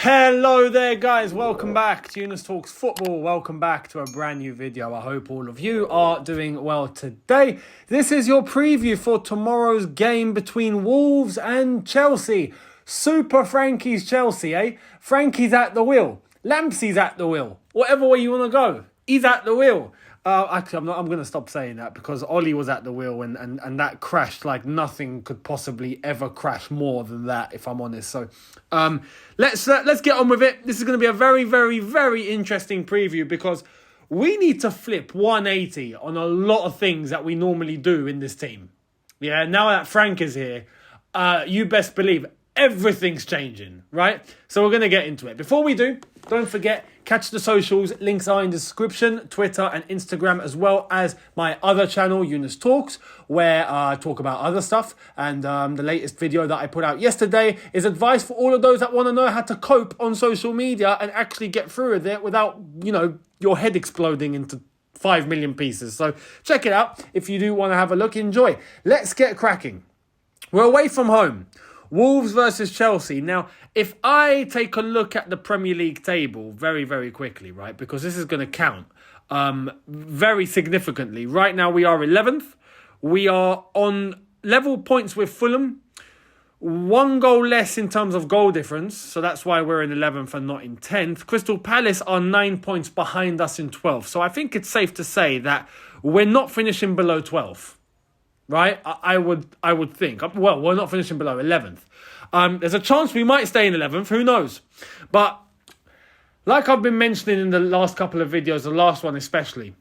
Hello there guys, welcome back to Younes Talks Football. Welcome back to a brand new video. I hope all of you are doing well today. This is your preview for tomorrow's game between Wolves and Chelsea. Super Frankie's Chelsea, eh? Frankie's at the wheel. Lampsey's at the wheel. Whatever way you want to go, he's at the wheel. Actually, I'm going to stop saying that because Ollie was at the wheel and that crashed like nothing could possibly ever crash more than that, if I'm honest. So let's get on with it. This is going to be a very, very, very interesting preview because we need to flip 180 on a lot of things that we normally do in this team. Yeah, now that Frank is here, you best believe everything's changing, right? So we're going to get into it. Before we do, don't forget, catch the socials. Links are in the description, Twitter and Instagram, as well as my other channel, Younes Talks, where I talk about other stuff. And the latest video that I put out yesterday is advice for all of those that want to know how to cope on social media and actually get through with it without, your head exploding into 5 million pieces. So check it out. If you do want to have a look, enjoy. Let's get cracking. We're away from home. Wolves versus Chelsea. Now, if I take a look at the Premier League table very, very quickly, right, because this is going to count very significantly. Right now, we are 11th. We are on level points with Fulham. 1 goal less in terms of goal difference. So that's why we're in 11th and not in 10th. Crystal Palace are 9 points behind us in 12th. So I think it's safe to say that we're not finishing below 12th. Right? I would think. Well, we're not finishing below 11th. There's a chance we might stay in 11th. Who knows? But like I've been mentioning in the last couple of videos, the last one especially,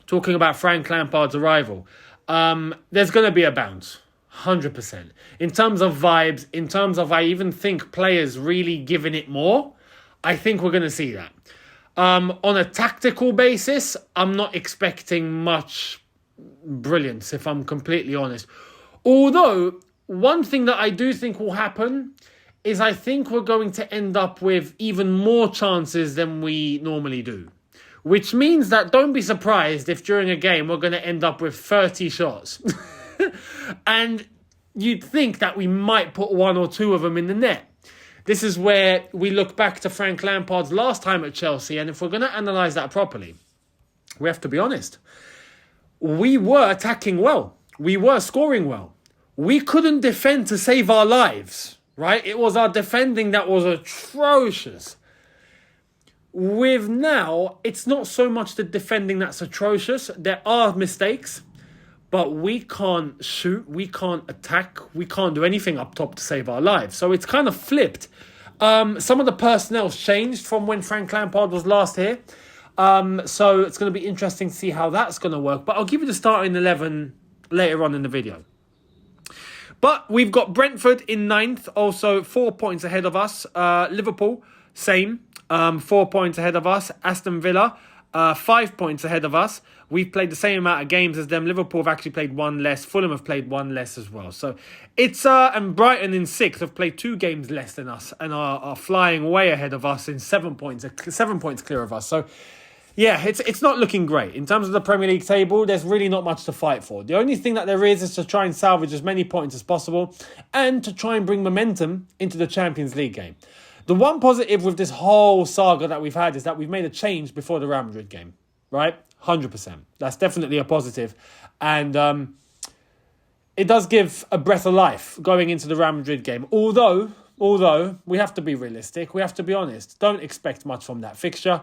talking about Frank Lampard's arrival, there's going to be a bounce. 100%. In terms of vibes, in terms of I even think players really giving it more, I think we're going to see that. On a tactical basis, I'm not expecting much brilliance, if I'm completely honest. Although, one thing that I do think will happen is I think we're going to end up with even more chances than we normally do. Which means that don't be surprised if during a game we're going to end up with 30 shots. And you'd think that we might put 1 or 2 of them in the net. This is where we look back to Frank Lampard's last time at Chelsea, and if we're going to analyse that properly, we have to be honest. We were attacking well. We were scoring well. We couldn't defend to save our lives, right? It was our defending that was atrocious. With now, it's not so much the defending that's atrocious. There are mistakes, but we can't shoot, we can't attack, we can't do anything up top to save our lives. So it's kind of flipped. Some of the personnel's changed from when Frank Lampard was last here. So it's going to be interesting to see how that's going to work. But I'll give you the starting 11 later on in the video. But we've got Brentford in 9th, also 4 points ahead of us. Liverpool, same, 4 points ahead of us. Aston Villa, 5 points ahead of us. We've played the same amount of games as them. Liverpool have actually played 1 less. Fulham have played 1 less as well. So it's and Brighton in 6th have played 2 games less than us and are flying way ahead of us in 7 points clear of us. So yeah, it's not looking great. In terms of the Premier League table, there's really not much to fight for. The only thing that there is to try and salvage as many points as possible and to try and bring momentum into the Champions League game. The one positive with this whole saga that we've had is that we've made a change before the Real Madrid game, right? 100%. That's definitely a positive. And it does give a breath of life going into the Real Madrid game. Although we have to be realistic, we have to be honest. Don't expect much from that fixture.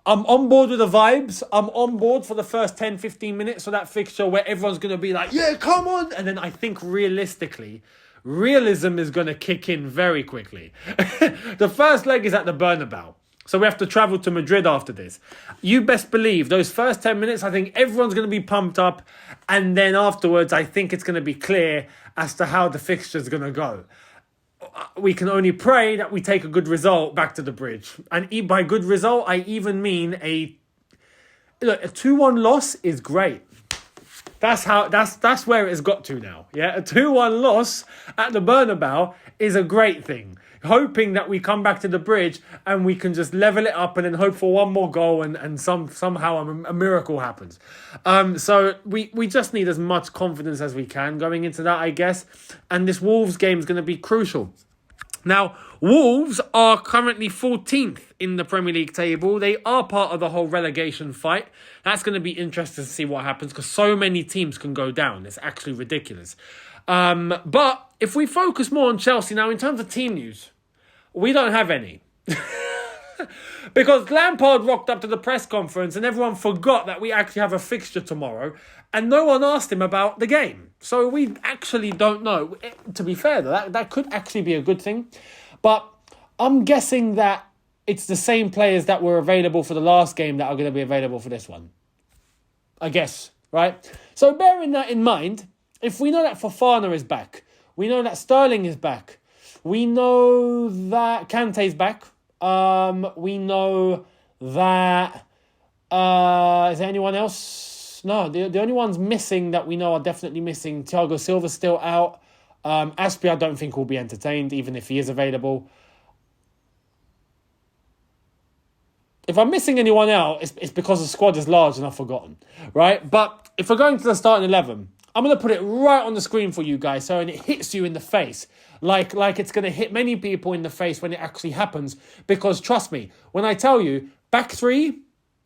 I'm on board with the vibes. I'm on board for the first 10, 15 minutes of that fixture where everyone's going to be like, yeah, come on. And then I think realistically, realism is going to kick in very quickly. The first leg is at the Bernabeu. So we have to travel to Madrid after this. You best believe those first 10 minutes, I think everyone's going to be pumped up. And then afterwards, I think it's going to be clear as to how the fixture is going to go. We can only pray that we take a good result back to the bridge. And by good result, I even mean a 2-1 loss is great. That's where it's got to now. Yeah, a 2-1 loss at the Bernabeu is a great thing. Hoping that we come back to the bridge and we can just level it up and then hope for one more goal and somehow a miracle happens. So we just need as much confidence as we can going into that, I guess. And this Wolves game is going to be crucial. Now, Wolves are currently 14th in the Premier League table. They are part of the whole relegation fight. That's going to be interesting to see what happens because so many teams can go down. It's actually ridiculous. But if we focus more on Chelsea now, in terms of team news, we don't have any. Because Lampard rocked up to the press conference and everyone forgot that we actually have a fixture tomorrow and no one asked him about the game. So we actually don't know. To be fair, though, that could actually be a good thing. But I'm guessing that it's the same players that were available for the last game that are going to be available for this one. I guess, right? So bearing that in mind, if we know that Fofana is back, we know that Sterling is back, we know that Kante's back, we know that... is there anyone else? No, the only ones missing that we know are definitely missing. Thiago Silva's still out. Aspi, I don't think will be entertained, even if he is available. If I'm missing anyone out, it's because the squad is large and I've forgotten, right? But if we're going to the starting 11, I'm going to put it right on the screen for you guys so and it hits you in the face. Like it's going to hit many people in the face when it actually happens. Because trust me, when I tell you, back three,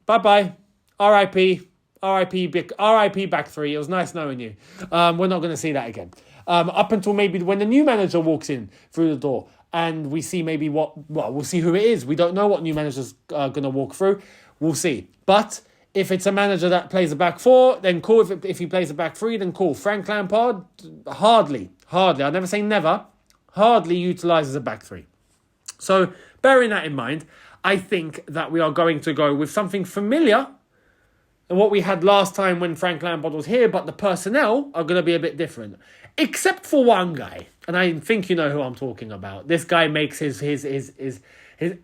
bye-bye, R.I.P., R.I.P. back three. It was nice knowing you. We're not going to see that again. Up until maybe when the new manager walks in through the door and we see maybe we'll see who it is. We don't know what new manager's going to walk through. We'll see. But if it's a manager that plays a back four, then cool. If he plays a back three, then cool. Frank Lampard, hardly. I never say never. Hardly utilises a back three. So bearing that in mind, I think that we are going to go with something familiar and what we had last time when Frank Lampard was here, but the personnel are going to be a bit different. Except for one guy, and I think you know who I'm talking about. This guy makes his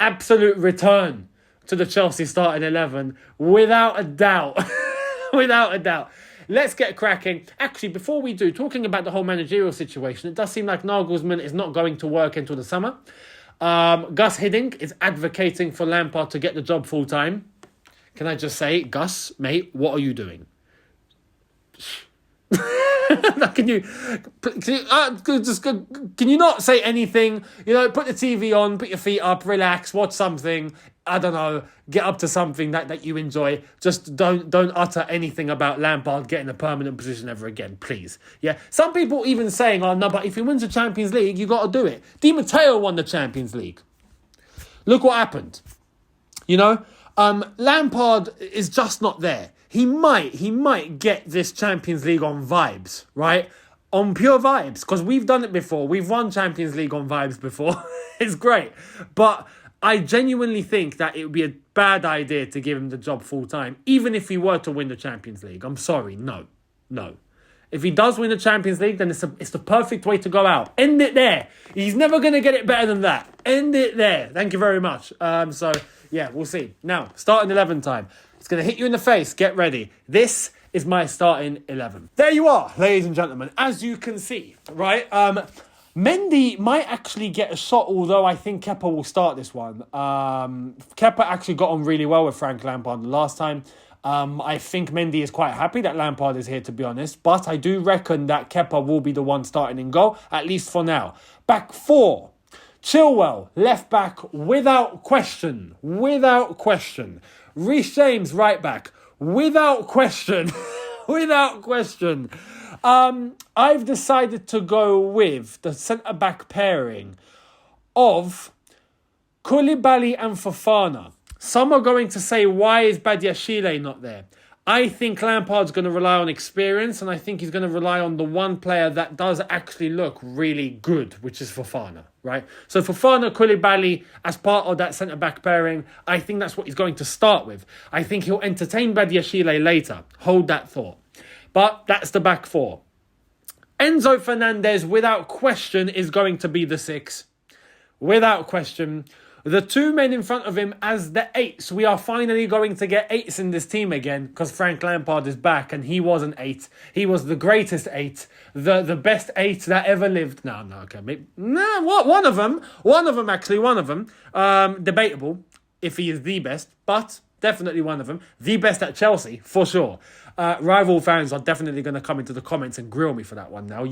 absolute return to the Chelsea starting 11 without a doubt. Without a doubt. Let's get cracking. Actually, before we do, talking about the whole managerial situation, it does seem like Nagelsmann is not going to work until the summer. Gus Hiddink is advocating for Lampard to get the job full-time. Can I just say, Gus, mate, what are you doing? Can you not say anything? You know, put the TV on, put your feet up, relax, watch something. I don't know, get up to something that you enjoy. Just don't utter anything about Lampard getting a permanent position ever again, please. Yeah, some people even saying, "Oh no, but if he wins the Champions League, you got to do it." Di Matteo won the Champions League. Look what happened. You know, Lampard is just not there. He might get this Champions League on vibes, right? On pure vibes, because we've done it before. We've won Champions League on vibes before. It's great. But I genuinely think that it would be a bad idea to give him the job full time, even if he were to win the Champions League. I'm sorry, no. If he does win the Champions League, then it's the perfect way to go out. End it there. He's never going to get it better than that. End it there. Thank you very much. So, yeah, we'll see. Now, starting 11 time. It's going to hit you in the face. Get ready. This is my starting 11. There you are, ladies and gentlemen. As you can see, right? Mendy might actually get a shot, although I think Kepa will start this one. Kepa actually got on really well with Frank Lampard the last time. I think Mendy is quite happy that Lampard is here, to be honest. But I do reckon that Kepa will be the one starting in goal, at least for now. Back four. Chilwell, left back, without question. Without question. Reece James, right back, without question. Without question. I've decided to go with the centre-back pairing of Koulibaly and Fofana. Some are going to say, why is Badiashile not there? I think Lampard's going to rely on experience, and I think he's going to rely on the one player that does actually look really good, which is Fofana, right? So Fofana, Koulibaly, as part of that centre-back pairing, I think that's what he's going to start with. I think he'll entertain Badiashile later. Hold that thought. But that's the back four. Enzo Fernandez, without question, is going to be the 6. Without question. The two men in front of him as the 8s. We are finally going to get 8s in this team again because Frank Lampard is back and he was an 8. He was the greatest 8. The best 8 that ever lived. No, okay. One of them. Debatable if he is the best. But Definitely one of them. The best at Chelsea, for sure. Rival fans are definitely going to come into the comments and grill me for that one now.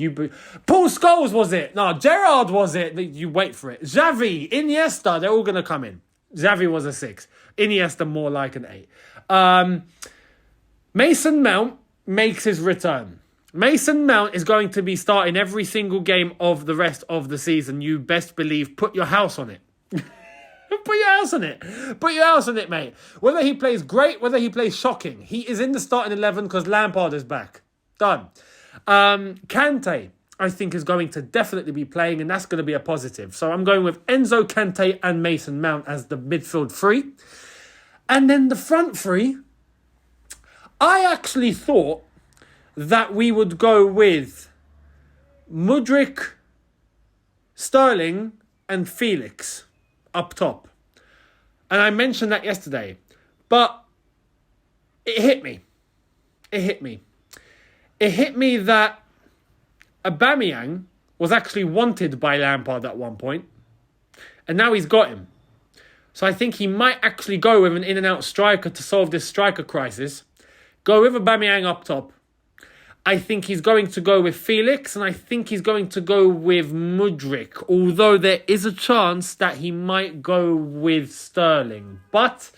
Paul Scholes, was it? No, Gerrard, was it? You wait for it. Xavi, Iniesta, they're all going to come in. Xavi was a 6. Iniesta more like an 8. Mason Mount makes his return. Mason Mount is going to be starting every single game of the rest of the season. You best believe, put your house on it. Put your house on it. Put your house on it, mate. Whether he plays great, whether he plays shocking, he is in the starting 11 because Lampard is back. Done. Kante, I think, is going to definitely be playing, and that's going to be a positive. So I'm going with Enzo, Kante and Mason Mount as the midfield 3. And then the front 3, I actually thought that we would go with Mudryk, Sterling and Felix up top. And I mentioned that yesterday. But it hit me. It hit me that Aubameyang was actually wanted by Lampard at one point. And now he's got him. So I think he might actually go with an in-and-out striker to solve this striker crisis. Go with Aubameyang up top. I think he's going to go with Felix, and I think he's going to go with Mudryk, although there is a chance that he might go with Sterling. But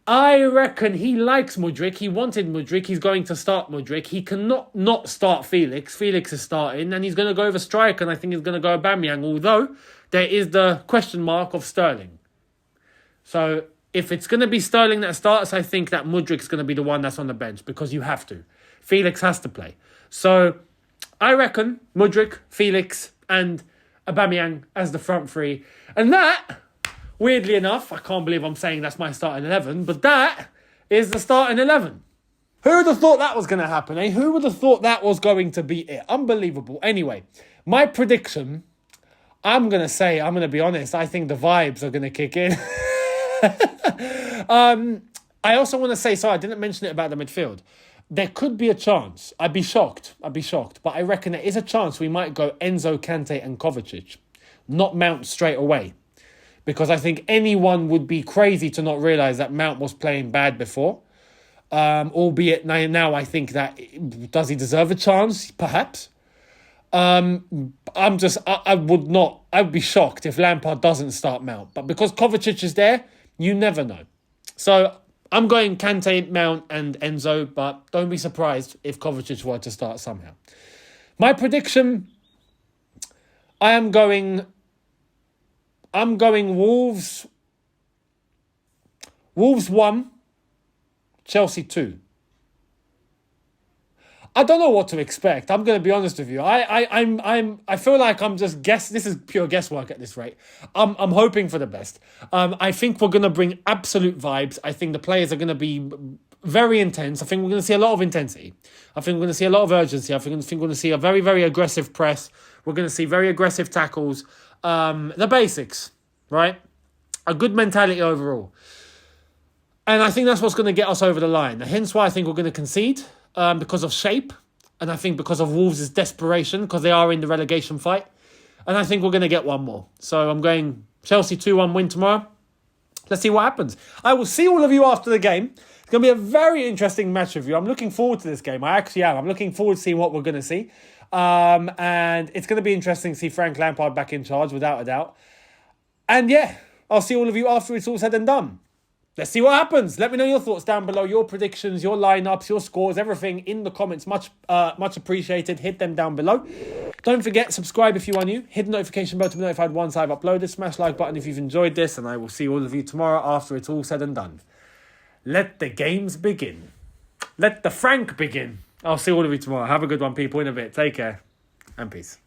I reckon he likes Mudryk. He wanted Mudryk. He's going to start Mudryk. He cannot not start Felix. Felix is starting, and he's going to go over striker, and I think he's going to go Aubameyang, although there is the question mark of Sterling. So if it's going to be Sterling that starts, I think that Mudryk's going to be the one that's on the bench, because you have to. Felix has to play. So I reckon Mudryk, Felix and Aubameyang as the front 3. And that, weirdly enough, I can't believe I'm saying that's my starting 11, but that is the starting 11. Who would have thought that was going to happen, eh? Who would have thought that was going to be it? Unbelievable. Anyway, my prediction, I'm going to be honest, I think the vibes are going to kick in. I also want to say, sorry, I didn't mention it about the midfield. There could be a chance. I'd be shocked. But I reckon there is a chance we might go Enzo, Kante and Kovacic. Not Mount straight away. Because I think anyone would be crazy to not realise that Mount was playing bad before. Albeit now I think that, does he deserve a chance? Perhaps. I would be shocked if Lampard doesn't start Mount. But because Kovacic is there, you never know. So I'm going Kante, Mount and Enzo, but don't be surprised if Kovacic were to start somehow. My prediction, I'm going Wolves 1, Chelsea 2. I don't know what to expect. I'm going to be honest with you. I feel like I'm just guess. This is pure guesswork at this rate. I'm hoping for the best. I think we're going to bring absolute vibes. I think the players are going to be very intense. I think we're going to see a lot of intensity. I think we're going to see a lot of urgency. I think we're going to see a very, very aggressive press. We're going to see very aggressive tackles. The basics, right? A good mentality overall. And I think that's what's going to get us over the line. Hence why I think we're going to concede. Because of shape, and I think because of Wolves' desperation, because they are in the relegation fight. And I think we're going to get one more. So I'm going Chelsea 2-1 win tomorrow. Let's see what happens. I will see all of you after the game. It's going to be a very interesting match review. I'm looking forward to this game. I actually am. I'm looking forward to seeing what we're going to see. And it's going to be interesting to see Frank Lampard back in charge, without a doubt. And yeah, I'll see all of you after it's all said and done. Let's see what happens. Let me know your thoughts down below, your predictions, your lineups, your scores, everything in the comments. Much appreciated. Hit them down below. Don't forget, subscribe if you are new. Hit the notification bell to be notified once I've uploaded. Smash like button if you've enjoyed this. And I will see all of you tomorrow after it's all said and done. Let the games begin. Let the Frank begin. I'll see all of you tomorrow. Have a good one, people. In a bit. Take care. And peace.